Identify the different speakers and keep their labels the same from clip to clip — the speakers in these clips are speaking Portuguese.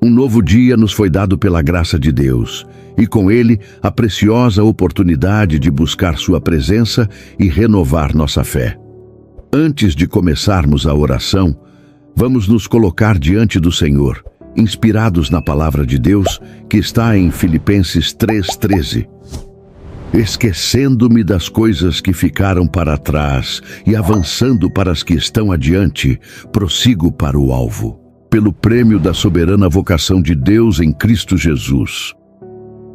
Speaker 1: Um novo dia nos foi dado pela graça de Deus, e com ele a preciosa oportunidade de buscar sua presença e renovar nossa fé. Antes de começarmos a oração, vamos nos colocar diante do Senhor, inspirados na palavra de Deus que está em Filipenses 3:13. Esquecendo-me das coisas que ficaram para trás e avançando para as que estão adiante, prossigo para o alvo, pelo prêmio da soberana vocação de Deus em Cristo Jesus.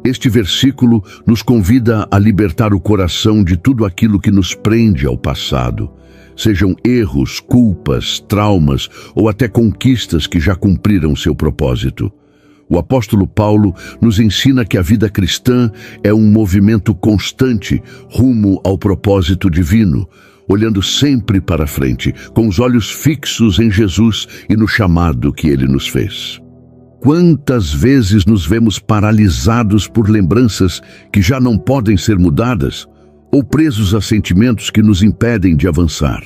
Speaker 1: Este versículo nos convida a libertar o coração de tudo aquilo que nos prende ao passado, sejam erros, culpas, traumas ou até conquistas que já cumpriram seu propósito. O apóstolo Paulo nos ensina que a vida cristã é um movimento constante rumo ao propósito divino, olhando sempre para frente, com os olhos fixos em Jesus e no chamado que Ele nos fez. Quantas vezes nos vemos paralisados por lembranças que já não podem ser mudadas, ou presos a sentimentos que nos impedem de avançar?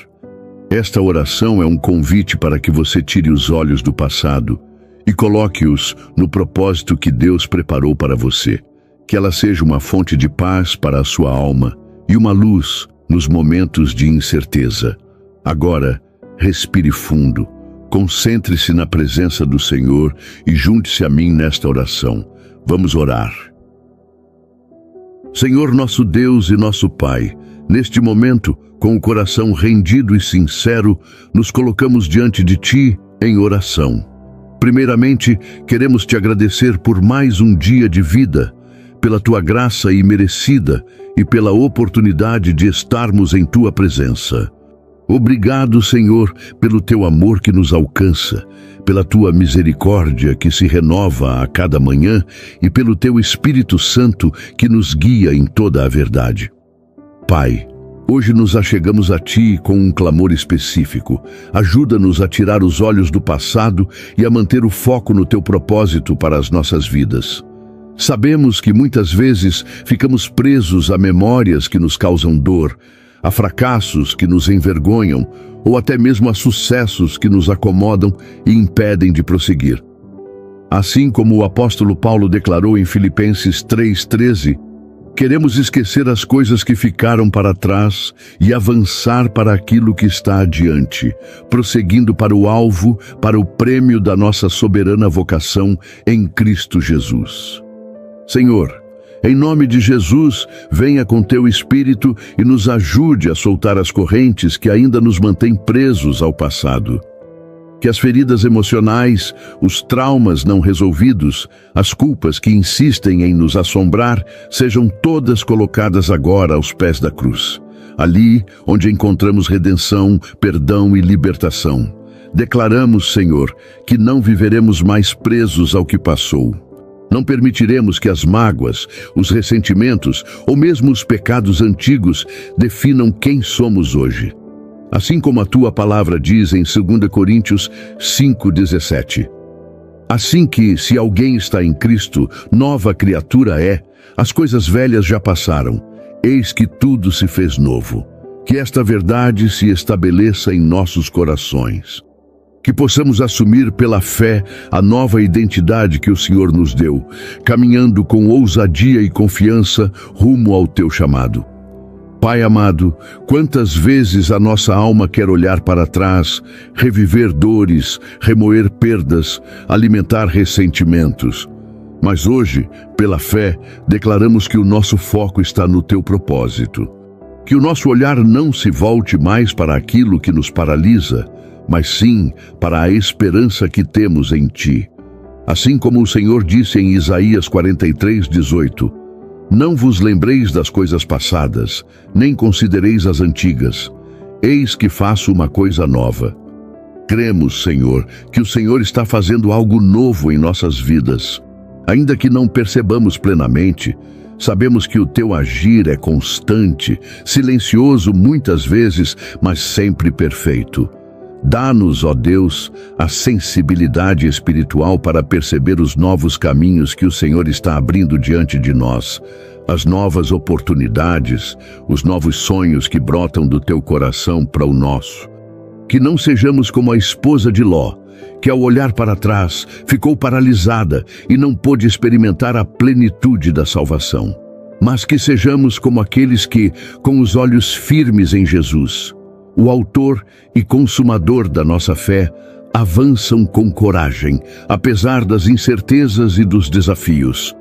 Speaker 1: Esta oração é um convite para que você tire os olhos do passado e coloque-os no propósito que Deus preparou para você. Que ela seja uma fonte de paz para a sua alma e uma luz nos momentos de incerteza. Agora, respire fundo, concentre-se na presença do Senhor e junte-se a mim nesta oração. Vamos orar. Senhor, nosso Deus e nosso Pai, neste momento, com o coração rendido e sincero, nos colocamos diante de Ti em oração. Primeiramente, queremos Te agradecer por mais um dia de vida, pela Tua graça imerecida e pela oportunidade de estarmos em Tua presença. Obrigado, Senhor, pelo Teu amor que nos alcança, pela Tua misericórdia que se renova a cada manhã e pelo Teu Espírito Santo que nos guia em toda a verdade. Pai, hoje nos achegamos a Ti com um clamor específico. Ajuda-nos a tirar os olhos do passado e a manter o foco no Teu propósito para as nossas vidas. Sabemos que muitas vezes ficamos presos a memórias que nos causam dor, a fracassos que nos envergonham ou até mesmo a sucessos que nos acomodam e impedem de prosseguir. Assim como o apóstolo Paulo declarou em Filipenses 3:13, queremos esquecer as coisas que ficaram para trás e avançar para aquilo que está adiante, prosseguindo para o alvo, para o prêmio da nossa soberana vocação em Cristo Jesus. Senhor, em nome de Jesus, venha com Teu Espírito e nos ajude a soltar as correntes que ainda nos mantêm presos ao passado. Que as feridas emocionais, os traumas não resolvidos, as culpas que insistem em nos assombrar, sejam todas colocadas agora aos pés da cruz. Ali onde encontramos redenção, perdão e libertação. Declaramos, Senhor, que não viveremos mais presos ao que passou. Não permitiremos que as mágoas, os ressentimentos ou mesmo os pecados antigos definam quem somos hoje. Assim como a Tua palavra diz em 2 Coríntios 5:17. Assim que, se alguém está em Cristo, nova criatura é, as coisas velhas já passaram, eis que tudo se fez novo. Que esta verdade se estabeleça em nossos corações. Que possamos assumir pela fé a nova identidade que o Senhor nos deu, caminhando com ousadia e confiança rumo ao Teu chamado. Pai amado, quantas vezes a nossa alma quer olhar para trás, reviver dores, remoer perdas, alimentar ressentimentos. Mas hoje, pela fé, declaramos que o nosso foco está no Teu propósito. Que o nosso olhar não se volte mais para aquilo que nos paralisa, mas sim para a esperança que temos em Ti. Assim como o Senhor disse em Isaías 43:18, não vos lembreis das coisas passadas, nem considereis as antigas. Eis que faço uma coisa nova. Cremos, Senhor, que o Senhor está fazendo algo novo em nossas vidas. Ainda que não percebamos plenamente, sabemos que o Teu agir é constante, silencioso muitas vezes, mas sempre perfeito. Dá-nos, ó Deus, a sensibilidade espiritual para perceber os novos caminhos que o Senhor está abrindo diante de nós, as novas oportunidades, os novos sonhos que brotam do Teu coração para o nosso. Que não sejamos como a esposa de Ló, que ao olhar para trás ficou paralisada e não pôde experimentar a plenitude da salvação. Mas que sejamos como aqueles que, com os olhos firmes em Jesus, o autor e consumador da nossa fé, avançam com coragem, apesar das incertezas e dos desafios.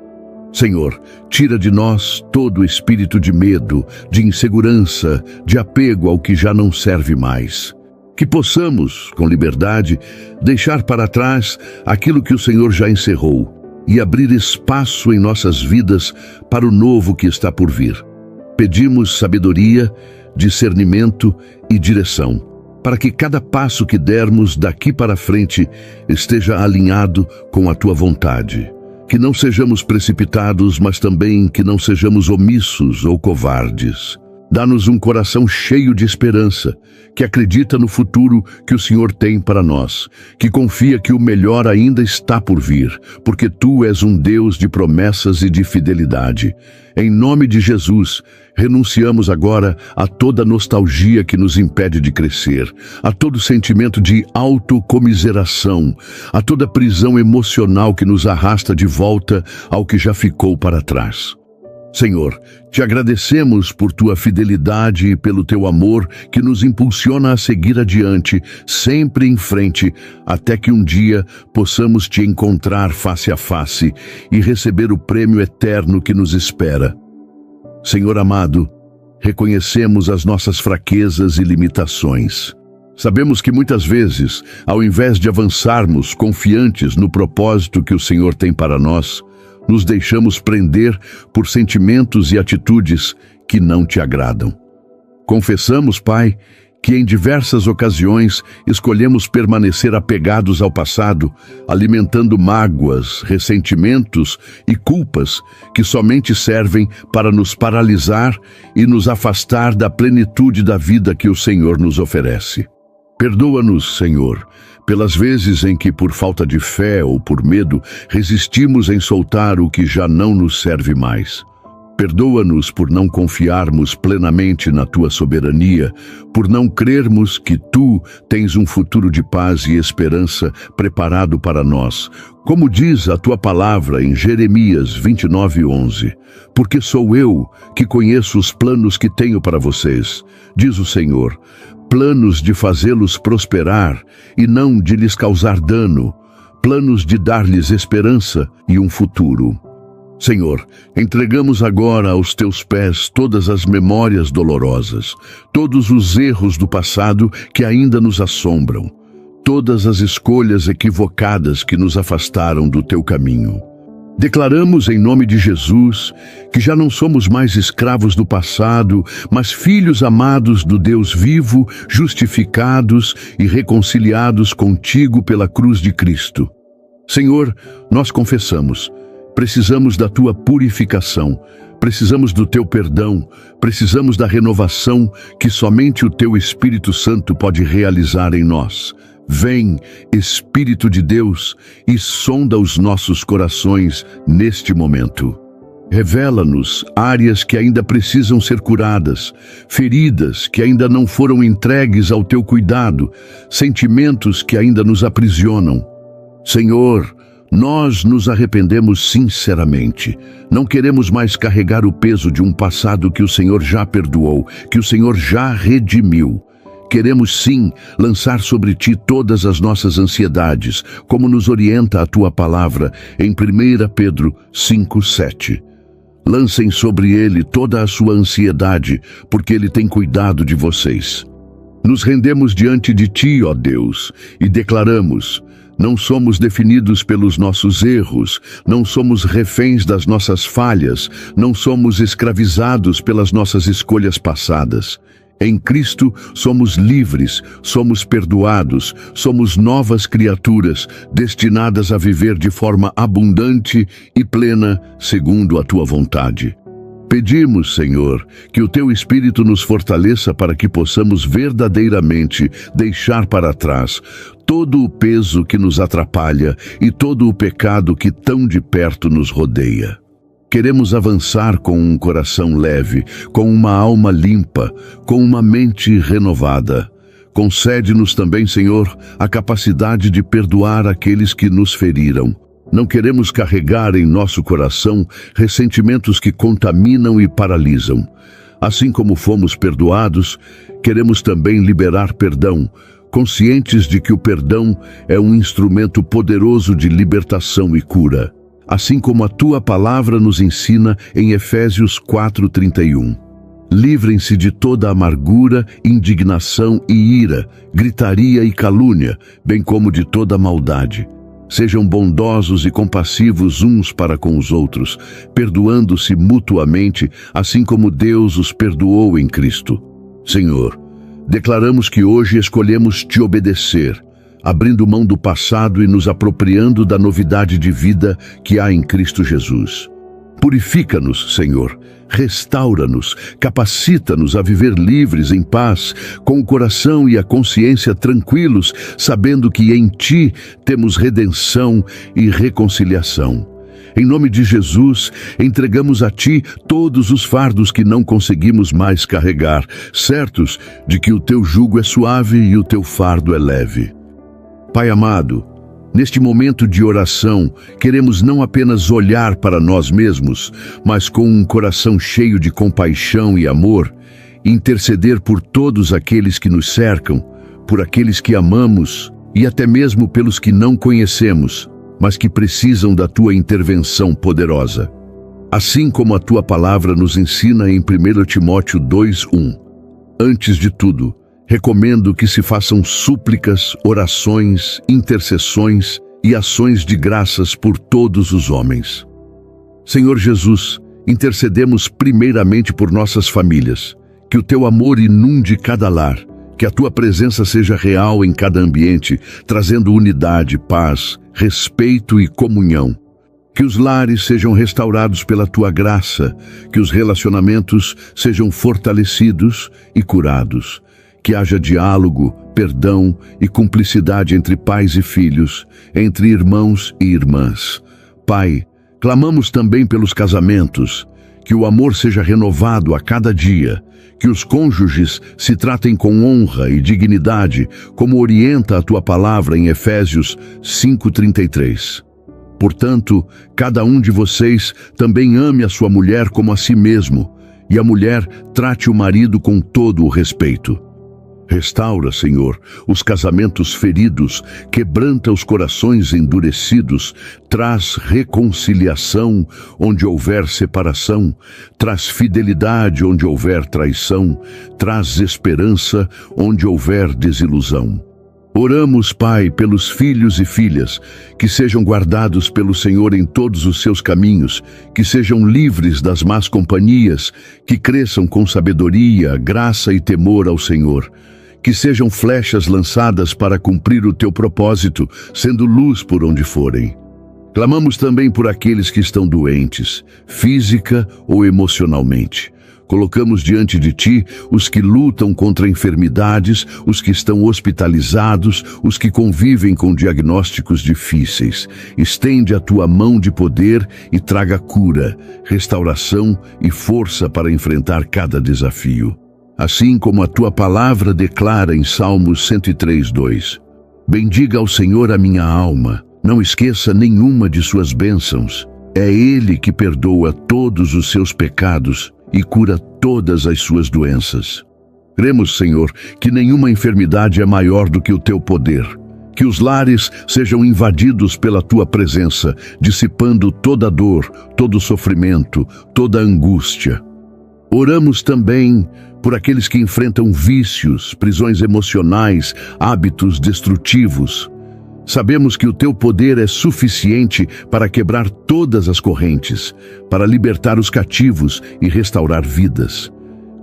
Speaker 1: Senhor, tira de nós todo o espírito de medo, de insegurança, de apego ao que já não serve mais. Que possamos, com liberdade, deixar para trás aquilo que o Senhor já encerrou e abrir espaço em nossas vidas para o novo que está por vir. Pedimos sabedoria, discernimento e direção, para que cada passo que dermos daqui para frente esteja alinhado com a Tua vontade. Que não sejamos precipitados, mas também que não sejamos omissos ou covardes. Dá-nos um coração cheio de esperança, que acredita no futuro que o Senhor tem para nós, que confia que o melhor ainda está por vir, porque Tu és um Deus de promessas e de fidelidade. Em nome de Jesus, renunciamos agora a toda nostalgia que nos impede de crescer, a todo sentimento de autocomiseração, a toda prisão emocional que nos arrasta de volta ao que já ficou para trás. Senhor, te agradecemos por Tua fidelidade e pelo Teu amor que nos impulsiona a seguir adiante, sempre em frente, até que um dia possamos Te encontrar face a face e receber o prêmio eterno que nos espera. Senhor amado, reconhecemos as nossas fraquezas e limitações. Sabemos que muitas vezes, ao invés de avançarmos confiantes no propósito que o Senhor tem para nós, nos deixamos prender por sentimentos e atitudes que não Te agradam. Confessamos, Pai, que em diversas ocasiões escolhemos permanecer apegados ao passado, alimentando mágoas, ressentimentos e culpas que somente servem para nos paralisar e nos afastar da plenitude da vida que o Senhor nos oferece. Perdoa-nos, Senhor, pelas vezes em que, por falta de fé ou por medo, resistimos em soltar o que já não nos serve mais. Perdoa-nos por não confiarmos plenamente na Tua soberania, por não crermos que Tu tens um futuro de paz e esperança preparado para nós, como diz a Tua palavra em Jeremias 29:11. Porque sou eu que conheço os planos que tenho para vocês, diz o Senhor, planos de fazê-los prosperar e não de lhes causar dano, planos de dar-lhes esperança e um futuro. Senhor, entregamos agora aos Teus pés todas as memórias dolorosas, todos os erros do passado que ainda nos assombram, todas as escolhas equivocadas que nos afastaram do Teu caminho. Declaramos em nome de Jesus que já não somos mais escravos do passado, mas filhos amados do Deus vivo, justificados e reconciliados contigo pela cruz de Cristo. Senhor, nós confessamos, precisamos da Tua purificação, precisamos do Teu perdão, precisamos da renovação que somente o Teu Espírito Santo pode realizar em nós. Vem, Espírito de Deus, e sonda os nossos corações neste momento. Revela-nos áreas que ainda precisam ser curadas, feridas que ainda não foram entregues ao Teu cuidado, sentimentos que ainda nos aprisionam. Senhor, nós nos arrependemos sinceramente. Não queremos mais carregar o peso de um passado que o Senhor já perdoou, que o Senhor já redimiu. Queremos sim lançar sobre Ti todas as nossas ansiedades, como nos orienta a Tua palavra em 1 Pedro 5:7. Lancem sobre Ele toda a sua ansiedade, porque Ele tem cuidado de vocês. Nos rendemos diante de Ti, ó Deus, e declaramos: não somos definidos pelos nossos erros, não somos reféns das nossas falhas, não somos escravizados pelas nossas escolhas passadas. Em Cristo somos livres, somos perdoados, somos novas criaturas, destinadas a viver de forma abundante e plena, segundo a Tua vontade. Pedimos, Senhor, que o Teu Espírito nos fortaleça para que possamos verdadeiramente deixar para trás todo o peso que nos atrapalha e todo o pecado que tão de perto nos rodeia. Queremos avançar com um coração leve, com uma alma limpa, com uma mente renovada, Concede-nos também, Senhor, a capacidade de perdoar aqueles que nos feriram. Não queremos carregar em nosso coração ressentimentos que contaminam e paralisam. Assim como fomos perdoados, queremos também liberar perdão, conscientes de que o perdão é um instrumento poderoso de libertação e cura. Assim como a Tua palavra nos ensina em Efésios 4:31. Livrem-se de toda amargura, indignação e ira, gritaria e calúnia, bem como de toda maldade. Sejam bondosos e compassivos uns para com os outros, perdoando-se mutuamente, assim como Deus os perdoou em Cristo. Senhor, declaramos que hoje escolhemos Te obedecer, abrindo mão do passado e nos apropriando da novidade de vida que há em Cristo Jesus. Purifica-nos, Senhor, restaura-nos, capacita-nos a viver livres, em paz, com o coração e a consciência tranquilos, sabendo que em Ti temos redenção e reconciliação. Em nome de Jesus, entregamos a Ti todos os fardos que não conseguimos mais carregar, certos de que o Teu jugo é suave e o Teu fardo é leve. Pai amado, neste momento de oração, queremos não apenas olhar para nós mesmos, mas com um coração cheio de compaixão e amor, interceder por todos aqueles que nos cercam, por aqueles que amamos e até mesmo pelos que não conhecemos, mas que precisam da Tua intervenção poderosa. Assim como a Tua palavra nos ensina em 1 Timóteo 2:1. Antes de tudo, recomendo que se façam súplicas, orações, intercessões e ações de graças por todos os homens. Senhor Jesus, intercedemos primeiramente por nossas famílias. Que o Teu amor inunde cada lar, que a Tua presença seja real em cada ambiente, trazendo unidade, paz, respeito e comunhão. Que os lares sejam restaurados pela Tua graça, que os relacionamentos sejam fortalecidos e curados. Que haja diálogo, perdão e cumplicidade entre pais e filhos, entre irmãos e irmãs. Pai, clamamos também pelos casamentos, que o amor seja renovado a cada dia, que os cônjuges se tratem com honra e dignidade, como orienta a Tua palavra em Efésios 5:33. Portanto, cada um de vocês também ame a sua mulher como a si mesmo, e a mulher trate o marido com todo o respeito. Restaura, Senhor, os casamentos feridos, quebranta os corações endurecidos, traz reconciliação onde houver separação, traz fidelidade onde houver traição, traz esperança onde houver desilusão. Oramos, Pai, pelos filhos e filhas, que sejam guardados pelo Senhor em todos os seus caminhos, que sejam livres das más companhias, que cresçam com sabedoria, graça e temor ao Senhor. Que sejam flechas lançadas para cumprir o Teu propósito, sendo luz por onde forem. Clamamos também por aqueles que estão doentes, física ou emocionalmente. Colocamos diante de Ti os que lutam contra enfermidades, os que estão hospitalizados, os que convivem com diagnósticos difíceis. Estende a Tua mão de poder e traga cura, restauração e força para enfrentar cada desafio. Assim como a Tua palavra declara em Salmos 103:2. Bendiga ao Senhor a minha alma, não esqueça nenhuma de suas bênçãos. É Ele que perdoa todos os seus pecados e cura todas as suas doenças. Cremos, Senhor, que nenhuma enfermidade é maior do que o Teu poder. Que os lares sejam invadidos pela Tua presença, dissipando toda dor, todo sofrimento, toda angústia. Oramos também por aqueles que enfrentam vícios, prisões emocionais, hábitos destrutivos. Sabemos que o Teu poder é suficiente para quebrar todas as correntes, para libertar os cativos e restaurar vidas.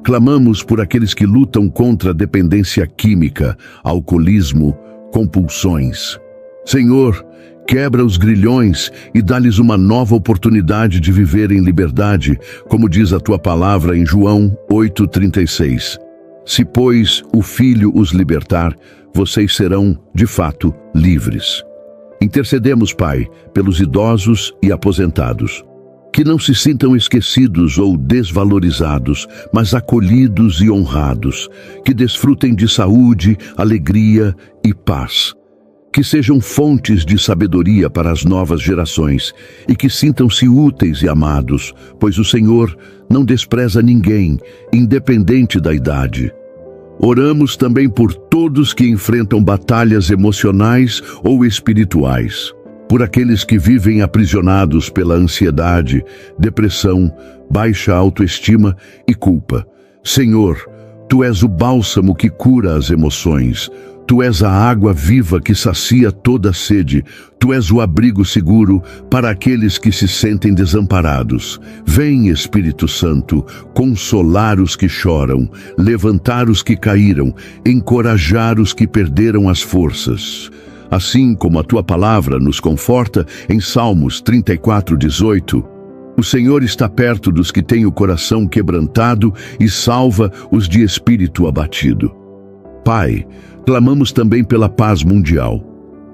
Speaker 1: Clamamos por aqueles que lutam contra a dependência química, alcoolismo, compulsões. Senhor, quebra os grilhões e dá-lhes uma nova oportunidade de viver em liberdade, como diz a Tua palavra em João 8:36. Se, pois, o Filho os libertar, vocês serão, de fato, livres. Intercedemos, Pai, pelos idosos e aposentados. Que não se sintam esquecidos ou desvalorizados, mas acolhidos e honrados. Que desfrutem de saúde, alegria e paz. Que sejam fontes de sabedoria para as novas gerações e que sintam-se úteis e amados, pois o Senhor não despreza ninguém, independente da idade. Oramos também por todos que enfrentam batalhas emocionais ou espirituais, por aqueles que vivem aprisionados pela ansiedade, depressão, baixa autoestima e culpa. Senhor, Tu és o bálsamo que cura as emoções. Tu és a água viva que sacia toda a sede. Tu és o abrigo seguro para aqueles que se sentem desamparados. Vem, Espírito Santo, consolar os que choram, levantar os que caíram, encorajar os que perderam as forças. Assim como a Tua palavra nos conforta em Salmos 34:18, o Senhor está perto dos que têm o coração quebrantado e salva os de espírito abatido. Pai, clamamos também pela paz mundial.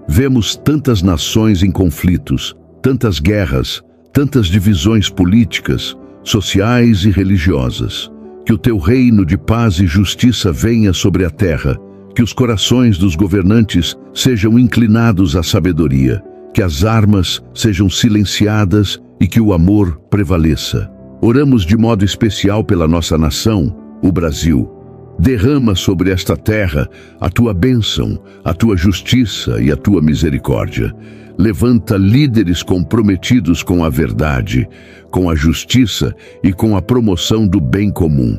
Speaker 1: Vemos tantas nações em conflitos, tantas guerras, tantas divisões políticas, sociais e religiosas. Que o Teu reino de paz e justiça venha sobre a terra, que os corações dos governantes sejam inclinados à sabedoria, que as armas sejam silenciadas e que o amor prevaleça. Oramos de modo especial pela nossa nação, o Brasil. Derrama sobre esta terra a Tua bênção, a Tua justiça e a Tua misericórdia. Levanta líderes comprometidos com a verdade, com a justiça e com a promoção do bem comum.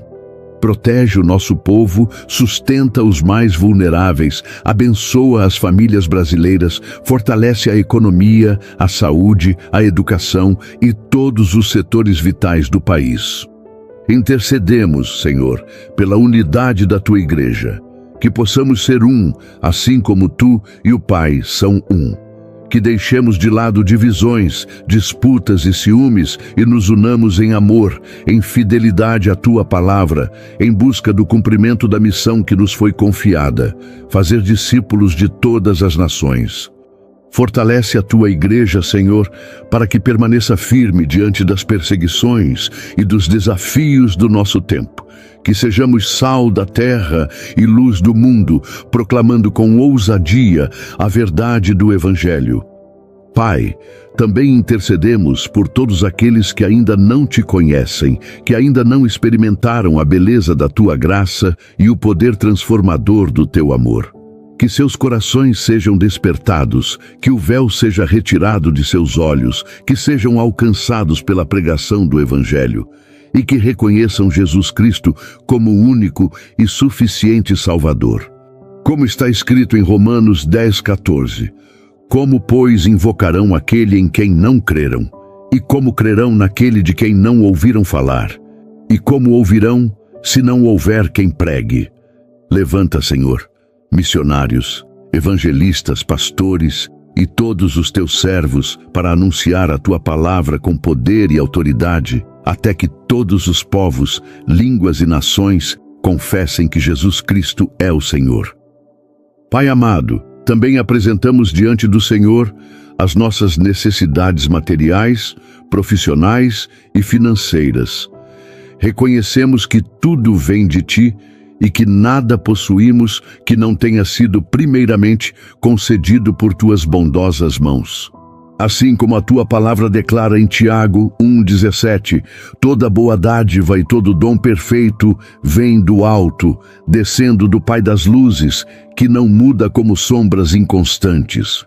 Speaker 1: Protege o nosso povo, sustenta os mais vulneráveis, abençoa as famílias brasileiras, fortalece a economia, a saúde, a educação e todos os setores vitais do país. Intercedemos, Senhor, pela unidade da Tua igreja, que possamos ser um, assim como Tu e o Pai são um. Que deixemos de lado divisões, disputas e ciúmes e nos unamos em amor, em fidelidade à Tua palavra, em busca do cumprimento da missão que nos foi confiada, fazer discípulos de todas as nações. Fortalece a Tua igreja, Senhor, para que permaneça firme diante das perseguições e dos desafios do nosso tempo. Que sejamos sal da terra e luz do mundo, proclamando com ousadia a verdade do Evangelho. Pai, também intercedemos por todos aqueles que ainda não Te conhecem, que ainda não experimentaram a beleza da Tua graça e o poder transformador do Teu amor. Que seus corações sejam despertados, que o véu seja retirado de seus olhos, que sejam alcançados pela pregação do Evangelho e que reconheçam Jesus Cristo como o único e suficiente Salvador. Como está escrito em Romanos 10:14, como, pois, invocarão aquele em quem não creram? E como crerão naquele de quem não ouviram falar? E como ouvirão, se não houver quem pregue? Levanta, Senhor, missionários, evangelistas, pastores e todos os Teus servos para anunciar a Tua palavra com poder e autoridade, até que todos os povos, línguas e nações confessem que Jesus Cristo é o Senhor. Pai amado, também apresentamos diante do Senhor as nossas necessidades materiais, profissionais e financeiras. Reconhecemos que tudo vem de Ti e que nada possuímos que não tenha sido primeiramente concedido por Tuas bondosas mãos. Assim como a Tua palavra declara em Tiago 1,17, toda boa dádiva e todo dom perfeito vem do alto, descendo do Pai das luzes, que não muda como sombras inconstantes.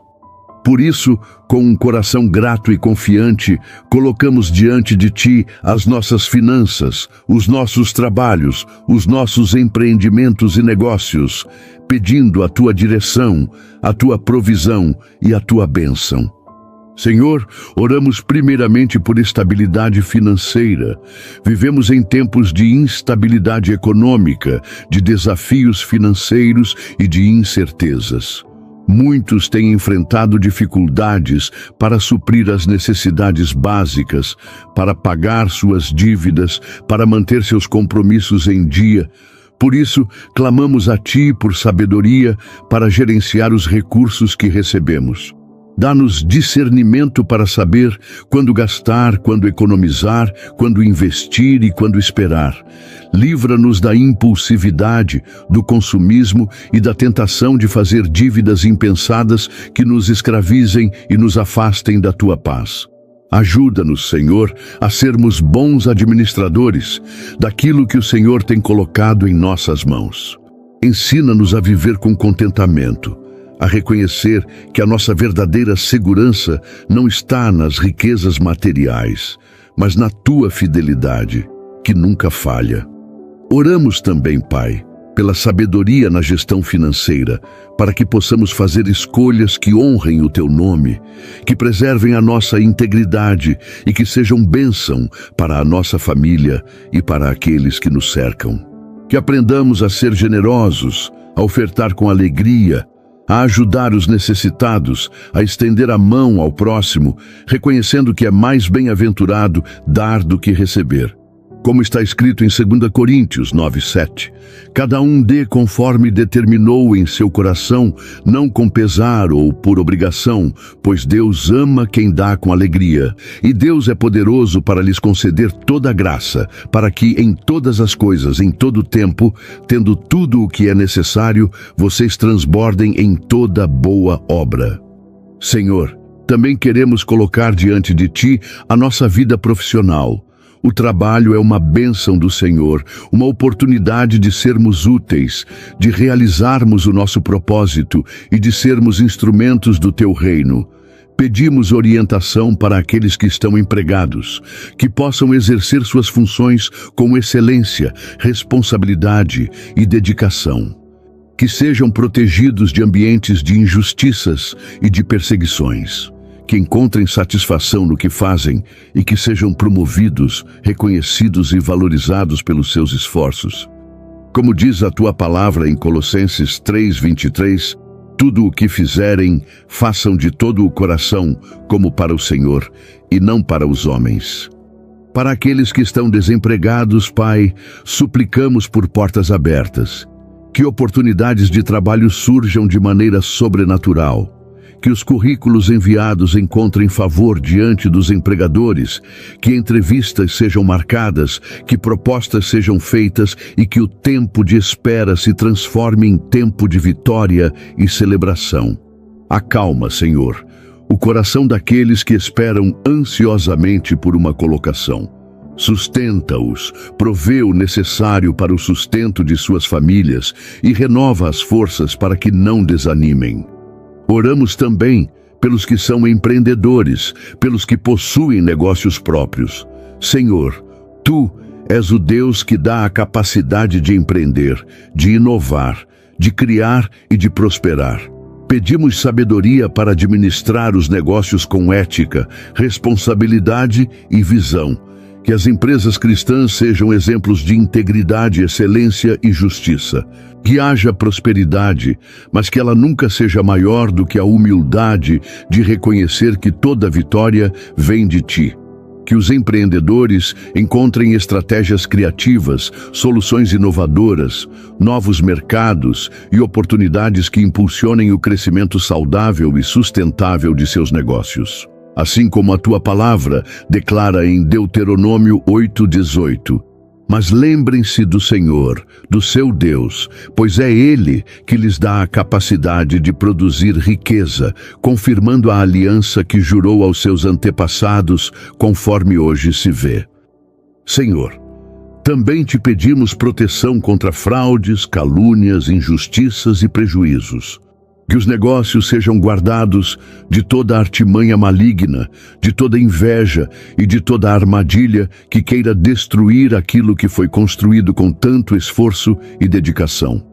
Speaker 1: Por isso, com um coração grato e confiante, colocamos diante de Ti as nossas finanças, os nossos trabalhos, os nossos empreendimentos e negócios, pedindo a Tua direção, a Tua provisão e a Tua bênção. Senhor, oramos primeiramente por estabilidade financeira. Vivemos em tempos de instabilidade econômica, de desafios financeiros e de incertezas. Muitos têm enfrentado dificuldades para suprir as necessidades básicas, para pagar suas dívidas, para manter seus compromissos em dia. Por isso, clamamos a Ti por sabedoria para gerenciar os recursos que recebemos. Dá-nos discernimento para saber quando gastar, quando economizar, quando investir e quando esperar. Livra-nos da impulsividade, do consumismo e da tentação de fazer dívidas impensadas que nos escravizem e nos afastem da tua paz. Ajuda-nos, Senhor, a sermos bons administradores daquilo que o Senhor tem colocado em nossas mãos. Ensina-nos a viver com contentamento, a reconhecer que a nossa verdadeira segurança não está nas riquezas materiais, mas na tua fidelidade, que nunca falha. Oramos também, Pai, pela sabedoria na gestão financeira, para que possamos fazer escolhas que honrem o teu nome, que preservem a nossa integridade e que sejam bênção para a nossa família e para aqueles que nos cercam. Que aprendamos a ser generosos, a ofertar com alegria, a ajudar os necessitados, a estender a mão ao próximo, reconhecendo que é mais bem-aventurado dar do que receber. Como está escrito em 2 Coríntios 9:7, cada um dê conforme determinou em seu coração, não com pesar ou por obrigação, pois Deus ama quem dá com alegria. E Deus é poderoso para lhes conceder toda a graça, para que em todas as coisas, em todo o tempo, tendo tudo o que é necessário, vocês transbordem em toda boa obra. Senhor, também queremos colocar diante de Ti a nossa vida profissional. O trabalho é uma bênção do Senhor, uma oportunidade de sermos úteis, de realizarmos o nosso propósito e de sermos instrumentos do Teu reino. Pedimos orientação para aqueles que estão empregados, que possam exercer suas funções com excelência, responsabilidade e dedicação. Que sejam protegidos de ambientes de injustiças e de perseguições. Que encontrem satisfação no que fazem e que sejam promovidos, reconhecidos e valorizados pelos seus esforços. Como diz a tua palavra em Colossenses 3:23, tudo o que fizerem, façam de todo o coração, como para o Senhor, e não para os homens. Para aqueles que estão desempregados, Pai, suplicamos por portas abertas. Que oportunidades de trabalho surjam de maneira sobrenatural. Que os currículos enviados encontrem favor diante dos empregadores, que entrevistas sejam marcadas, que propostas sejam feitas e que o tempo de espera se transforme em tempo de vitória e celebração. Acalma, Senhor, o coração daqueles que esperam ansiosamente por uma colocação. Sustenta-os, provê o necessário para o sustento de suas famílias e renova as forças para que não desanimem. Oramos também pelos que são empreendedores, pelos que possuem negócios próprios. Senhor, Tu és o Deus que dá a capacidade de empreender, de inovar, de criar e de prosperar. Pedimos sabedoria para administrar os negócios com ética, responsabilidade e visão. Que as empresas cristãs sejam exemplos de integridade, excelência e justiça. Que haja prosperidade, mas que ela nunca seja maior do que a humildade de reconhecer que toda vitória vem de Ti. Que os empreendedores encontrem estratégias criativas, soluções inovadoras, novos mercados e oportunidades que impulsionem o crescimento saudável e sustentável de seus negócios. Assim como a Tua palavra declara em Deuteronômio 8:18. Mas lembrem-se do Senhor, do seu Deus, pois é Ele que lhes dá a capacidade de produzir riqueza, confirmando a aliança que jurou aos seus antepassados, conforme hoje se vê. Senhor, também Te pedimos proteção contra fraudes, calúnias, injustiças e prejuízos. Que os negócios sejam guardados de toda artimanha maligna, de toda inveja e de toda armadilha que queira destruir aquilo que foi construído com tanto esforço e dedicação.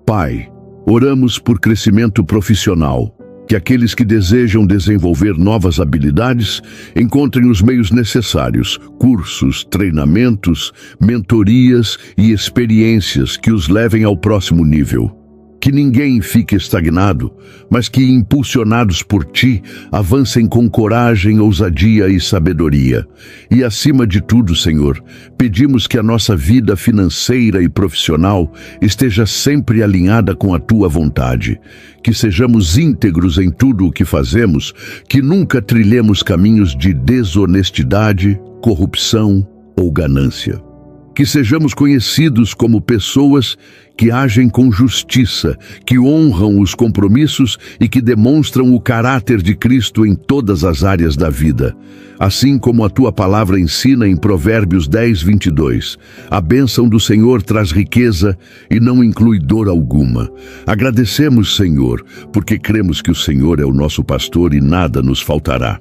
Speaker 1: Pai, oramos por crescimento profissional, que aqueles que desejam desenvolver novas habilidades encontrem os meios necessários, cursos, treinamentos, mentorias e experiências que os levem ao próximo nível. Que ninguém fique estagnado, mas que, impulsionados por Ti, avancem com coragem, ousadia e sabedoria. E, acima de tudo, Senhor, pedimos que a nossa vida financeira e profissional esteja sempre alinhada com a Tua vontade. Que sejamos íntegros em tudo o que fazemos, que nunca trilhemos caminhos de desonestidade, corrupção ou ganância. Que sejamos conhecidos como pessoas que agem com justiça, que honram os compromissos e que demonstram o caráter de Cristo em todas as áreas da vida. Assim como a Tua palavra ensina em Provérbios 10:22, a bênção do Senhor traz riqueza e não inclui dor alguma. Agradecemos, Senhor, porque cremos que o Senhor é o nosso pastor e nada nos faltará.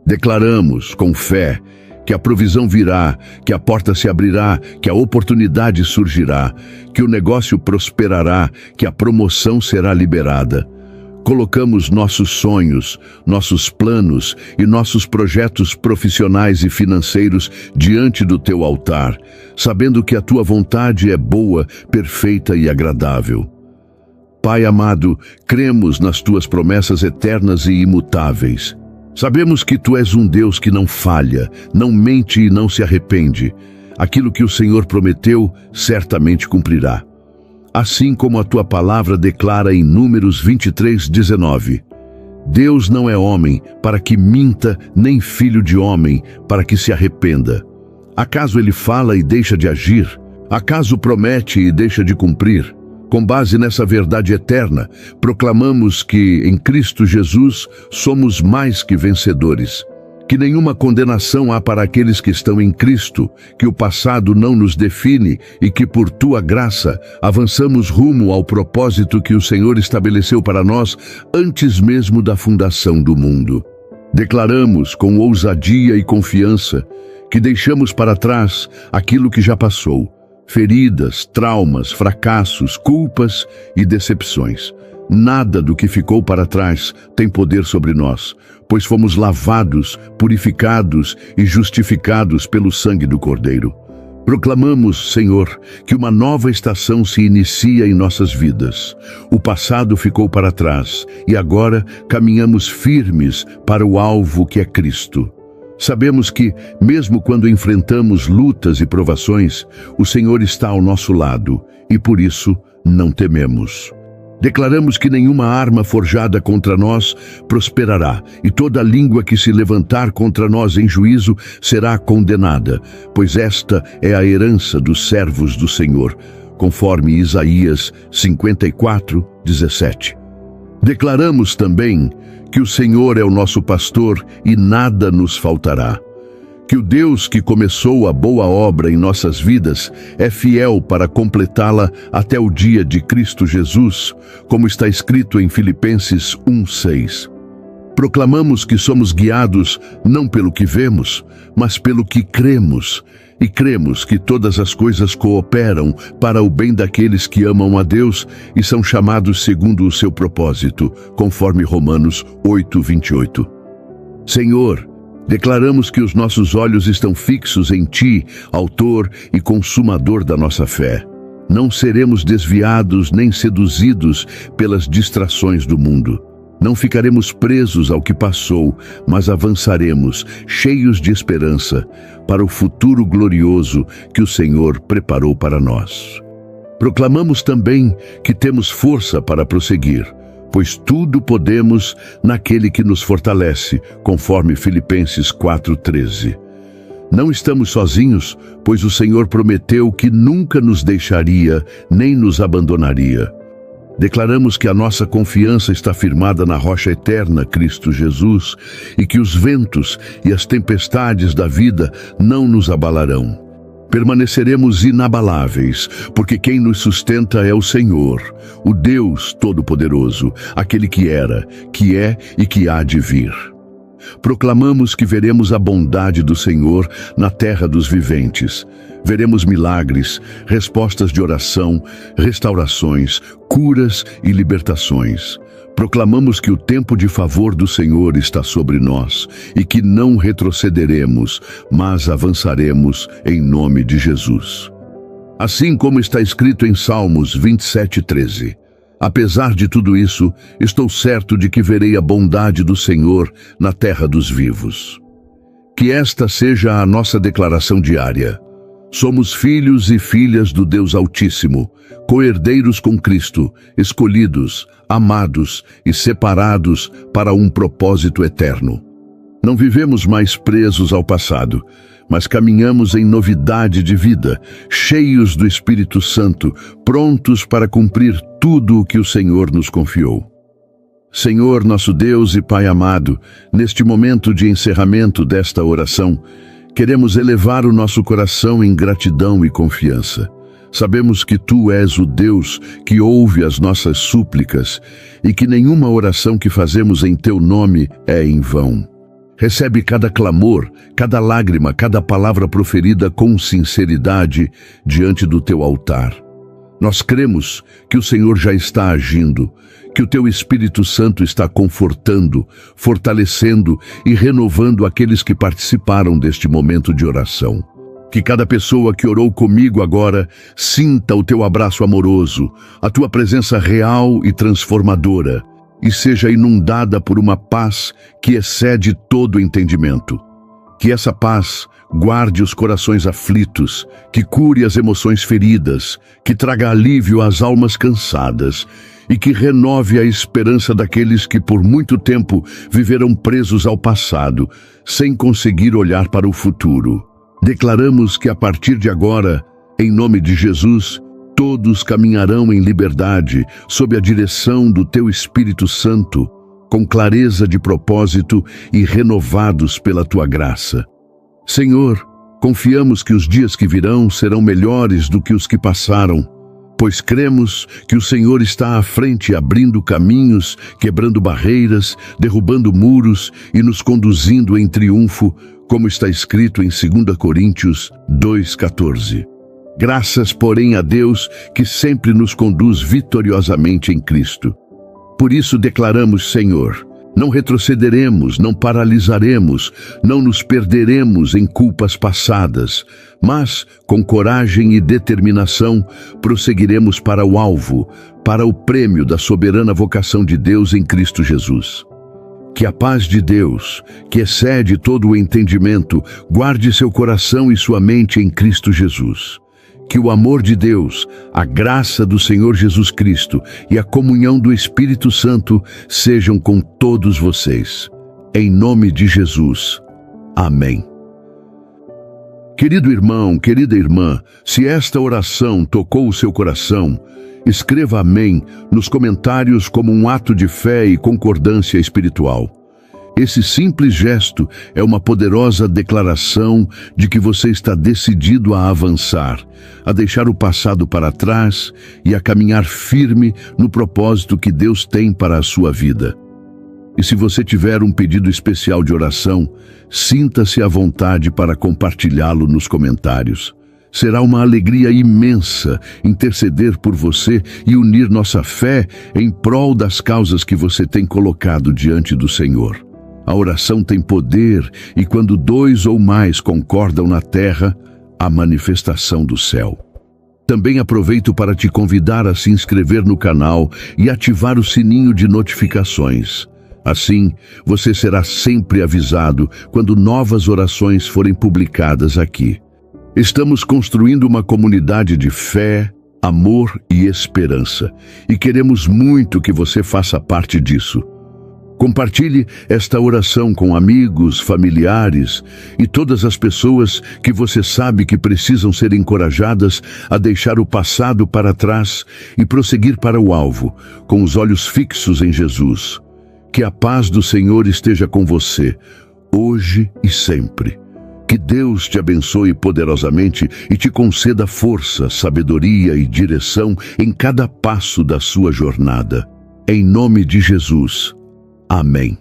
Speaker 1: Declaramos, com fé, que a provisão virá, que a porta se abrirá, que a oportunidade surgirá, que o negócio prosperará, que a promoção será liberada. Colocamos nossos sonhos, nossos planos e nossos projetos profissionais e financeiros diante do Teu altar, sabendo que a Tua vontade é boa, perfeita e agradável. Pai amado, cremos nas Tuas promessas eternas e imutáveis. Sabemos que Tu és um Deus que não falha, não mente e não se arrepende. Aquilo que o Senhor prometeu, certamente cumprirá. Assim como a Tua palavra declara em Números 23:19. Deus não é homem para que minta, nem filho de homem para que se arrependa. Acaso Ele fala e deixa de agir? Acaso promete e deixa de cumprir? Com base nessa verdade eterna, proclamamos que, em Cristo Jesus, somos mais que vencedores. Que nenhuma condenação há para aqueles que estão em Cristo, que o passado não nos define e que, por Tua graça, avançamos rumo ao propósito que o Senhor estabeleceu para nós antes mesmo da fundação do mundo. Declaramos com ousadia e confiança que deixamos para trás aquilo que já passou. Feridas, traumas, fracassos, culpas e decepções. Nada do que ficou para trás tem poder sobre nós, pois fomos lavados, purificados e justificados pelo sangue do Cordeiro. Proclamamos, Senhor, que uma nova estação se inicia em nossas vidas. O passado ficou para trás e agora caminhamos firmes para o alvo que é Cristo. Sabemos que, mesmo quando enfrentamos lutas e provações, o Senhor está ao nosso lado e, por isso, não tememos. Declaramos que nenhuma arma forjada contra nós prosperará e toda língua que se levantar contra nós em juízo será condenada, pois esta é a herança dos servos do Senhor, conforme Isaías 54:17. Declaramos também que o Senhor é o nosso pastor e nada nos faltará. Que o Deus que começou a boa obra em nossas vidas é fiel para completá-la até o dia de Cristo Jesus, como está escrito em Filipenses 1:6. Proclamamos que somos guiados não pelo que vemos, mas pelo que cremos. E cremos que todas as coisas cooperam para o bem daqueles que amam a Deus e são chamados segundo o seu propósito, conforme Romanos 8:28. Senhor, declaramos que os nossos olhos estão fixos em Ti, autor e consumador da nossa fé. Não seremos desviados nem seduzidos pelas distrações do mundo. Não ficaremos presos ao que passou, mas avançaremos, cheios de esperança, para o futuro glorioso que o Senhor preparou para nós. Proclamamos também que temos força para prosseguir, pois tudo podemos naquele que nos fortalece, conforme Filipenses 4:13. Não estamos sozinhos, pois o Senhor prometeu que nunca nos deixaria nem nos abandonaria. Declaramos que a nossa confiança está firmada na rocha eterna, Cristo Jesus, e que os ventos e as tempestades da vida não nos abalarão. Permaneceremos inabaláveis, porque quem nos sustenta é o Senhor, o Deus Todo-Poderoso, aquele que era, que é e que há de vir. Proclamamos que veremos a bondade do Senhor na terra dos viventes. Veremos milagres, respostas de oração, restaurações, curas e libertações. Proclamamos que o tempo de favor do Senhor está sobre nós e que não retrocederemos, mas avançaremos em nome de Jesus. Assim como está escrito em Salmos 27:13. Apesar de tudo isso, estou certo de que verei a bondade do Senhor na terra dos vivos. Que esta seja a nossa declaração diária. Somos filhos e filhas do Deus Altíssimo, co-herdeiros com Cristo, escolhidos, amados e separados para um propósito eterno. Não vivemos mais presos ao passado, mas caminhamos em novidade de vida, cheios do Espírito Santo, prontos para cumprir tudo o que o Senhor nos confiou. Senhor, nosso Deus e Pai amado, neste momento de encerramento desta oração, queremos elevar o nosso coração em gratidão e confiança. Sabemos que Tu és o Deus que ouve as nossas súplicas e que nenhuma oração que fazemos em Teu nome é em vão. Recebe cada clamor, cada lágrima, cada palavra proferida com sinceridade diante do Teu altar. Nós cremos que o Senhor já está agindo, que o Teu Espírito Santo está confortando, fortalecendo e renovando aqueles que participaram deste momento de oração. Que cada pessoa que orou comigo agora sinta o Teu abraço amoroso, a Tua presença real e transformadora, e seja inundada por uma paz que excede todo entendimento. Que essa paz guarde os corações aflitos, que cure as emoções feridas, que traga alívio às almas cansadas e que renove a esperança daqueles que por muito tempo viveram presos ao passado, sem conseguir olhar para o futuro. Declaramos que a partir de agora, em nome de Jesus, todos caminharão em liberdade, sob a direção do Teu Espírito Santo, com clareza de propósito e renovados pela Tua graça. Senhor, confiamos que os dias que virão serão melhores do que os que passaram, pois cremos que o Senhor está à frente, abrindo caminhos, quebrando barreiras, derrubando muros e nos conduzindo em triunfo, como está escrito em 2 Coríntios 2,14. Graças, porém, a Deus que sempre nos conduz vitoriosamente em Cristo. Por isso declaramos, Senhor, não retrocederemos, não paralisaremos, não nos perderemos em culpas passadas, mas, com coragem e determinação, prosseguiremos para o alvo, para o prêmio da soberana vocação de Deus em Cristo Jesus. Que a paz de Deus, que excede todo o entendimento, guarde seu coração e sua mente em Cristo Jesus. Que o amor de Deus, a graça do Senhor Jesus Cristo e a comunhão do Espírito Santo sejam com todos vocês. Em nome de Jesus. Amém. Querido irmão, querida irmã, se esta oração tocou o seu coração, escreva amém nos comentários como um ato de fé e concordância espiritual. Esse simples gesto é uma poderosa declaração de que você está decidido a avançar, a deixar o passado para trás e a caminhar firme no propósito que Deus tem para a sua vida. E se você tiver um pedido especial de oração, sinta-se à vontade para compartilhá-lo nos comentários. Será uma alegria imensa interceder por você e unir nossa fé em prol das causas que você tem colocado diante do Senhor. A oração tem poder e quando 2 ou mais concordam na terra, há manifestação do céu. Também aproveito para te convidar a se inscrever no canal e ativar o sininho de notificações. Assim, você será sempre avisado quando novas orações forem publicadas aqui. Estamos construindo uma comunidade de fé, amor e esperança, e queremos muito que você faça parte disso. Compartilhe esta oração com amigos, familiares e todas as pessoas que você sabe que precisam ser encorajadas a deixar o passado para trás e prosseguir para o alvo, com os olhos fixos em Jesus. Que a paz do Senhor esteja com você, hoje e sempre. Que Deus te abençoe poderosamente e te conceda força, sabedoria e direção em cada passo da sua jornada. Em nome de Jesus. Amém.